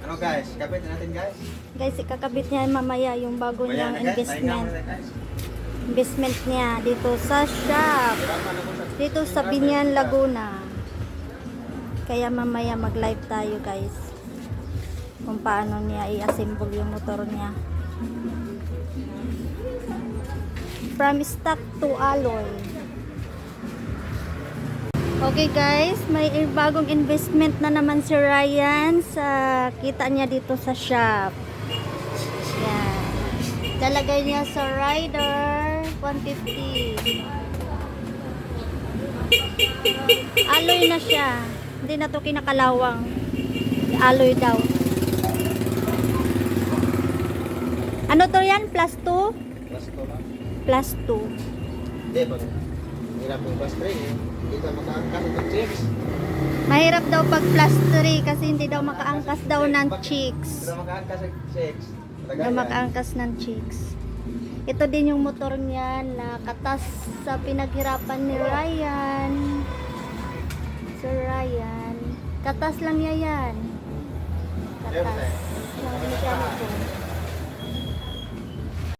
Ano guys, kapit na natin guys. Guys, ikakabit niya mamaya yung bago Bayan niyang na guys, pahinga investment. muna guys. Investment niya dito sa shop. Dito sa Binyan, Laguna. Kaya mamaya mag-live tayo guys. Kung paano niya i-assemble yung motor niya. From stock to alloy. Okay guys, may bagong investment na naman si Ryan sa kita niya dito sa shop. Yan. Lalagay niya sa rider 150. Alloy na siya. Hindi na to kinakalawang. Alloy daw. Ano to yan? Plus 2? Plus to lang. Plus 2. Hindi, pag hirap yung plus 3 eh. Hindi ka makaangkas itong chips. Mahirap daw pag plus 3 kasi hindi daw makaangkas daw ng chicks. Hindi ka makaangkas ng chips. Hindi makaangkas ng chicks. Ito din yung motor niya na katas sa pinaghirapan ni Ryan. Sir Ryan. Katas lang niya yan. Katas.